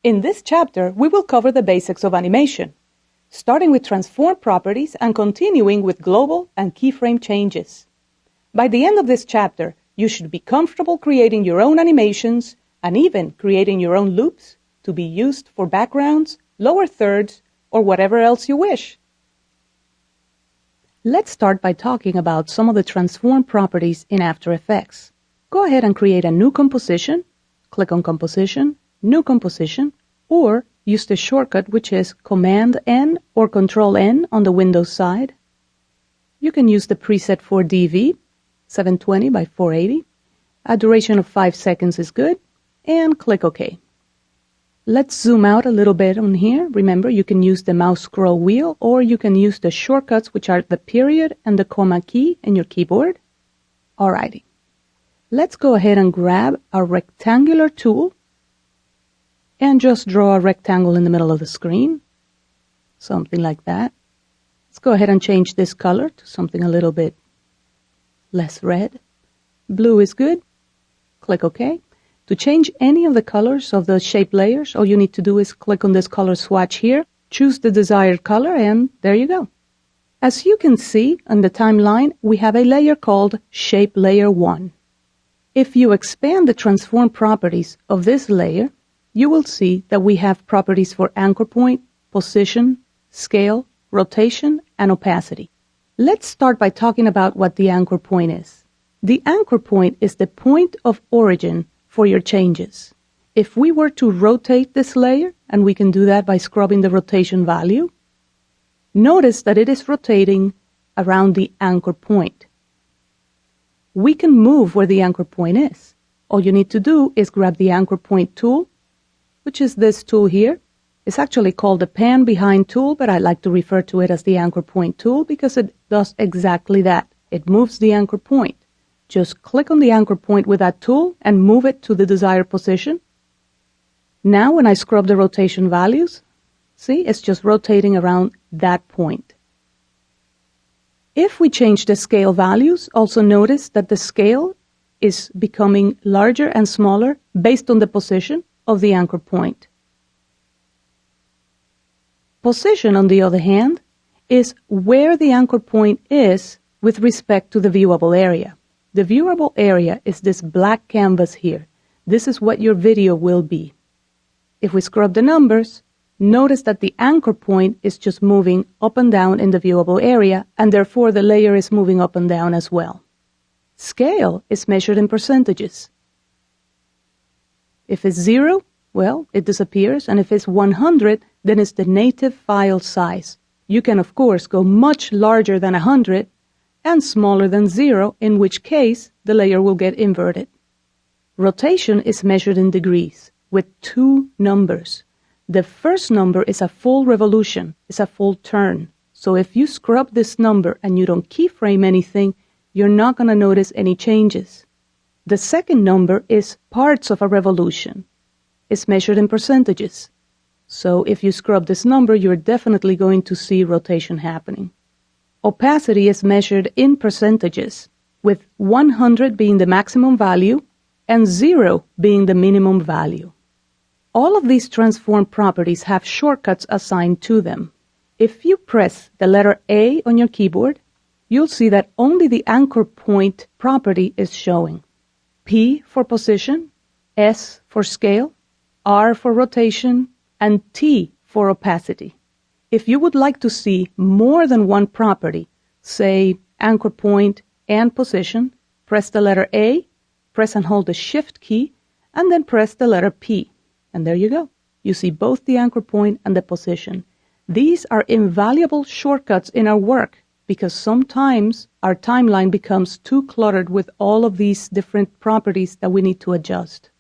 In this chapter, we will cover the basics of animation, starting with transform properties and continuing with global and keyframe changes. By the end of this chapter, you should be comfortable creating your own animations and even creating your own loops to be used for backgrounds, lower thirds, or whatever else you wish. Let's start by talking about some of the transform properties in After Effects. Go ahead and create a new composition, click on Composition, New Composition, or use the shortcut which is Command-N or Control-N on the Windows side. You can use the preset for DV, 720 by 480. A duration of 5 seconds is good, and click OK. Let's zoom out a little bit on here. Remember, you can use the mouse scroll wheel or you can use the shortcuts which are the period and the comma key in your keyboard. Alrighty. Let's go ahead and grab a rectangular tool and just draw a rectangle in the middle of the screen. Something like that. Let's go ahead and change this color to something a little bit less red. Blue is good. Click OK. To change any of the colors of the shape layers, all you need to do is click on this color swatch here, choose the desired color, and there you go. As you can see on the timeline, we have a layer called Shape Layer 1. If you expand the transform properties of this layer, you will see that we have properties for anchor point, position, scale, rotation, and opacity. Let's start by talking about what the anchor point is. The anchor point is the point of origin for your changes. If we were to rotate this layer, and we can do that by scrubbing the rotation value, notice that it is rotating around the anchor point. We can move where the anchor point is. All you need to do is grab the anchor point tool, which is this tool here. It's actually called the pan behind tool, but I like to refer to it as the anchor point tool because it does exactly that. It moves the anchor point. Just click on the anchor point with that tool and move it to the desired position. Now when I scrub the rotation values, see, it's just rotating around that point. If we change the scale values, also notice that the scale is becoming larger and smaller based on the position of the anchor point. Position, on the other hand, is where the anchor point is with respect to the viewable area. The viewable area is this black canvas here. This is what your video will be. If we scrub the numbers, notice that the anchor point is just moving up and down in the viewable area, and therefore the layer is moving up and down as well. Scale is measured in percentages. If it's 0, well, it disappears, and if it's 100, then it's the native file size. You can, of course, go much larger than 100 and smaller than 0, in which case the layer will get inverted. Rotation is measured in degrees with 2 numbers. The first number is a full revolution, it's a full turn. So if you scrub this number and you don't keyframe anything, you're not going to notice any changes. The second number is parts of a revolution. It's measured in percentages. So if you scrub this number, you're definitely going to see rotation happening. Opacity is measured in percentages, with 100 being the maximum value and 0 being the minimum value. All of these transform properties have shortcuts assigned to them. If you press the letter A on your keyboard, you'll see that only the anchor point property is showing. P for position, S for scale, R for rotation, and T for opacity. If you would like to see more than one property, say anchor point and position, press the letter A, press and hold the Shift key, and then press the letter P. And there you go. You see both the anchor point and the position. These are invaluable shortcuts in our work because sometimes our timeline becomes too cluttered with all of these different properties that we need to adjust.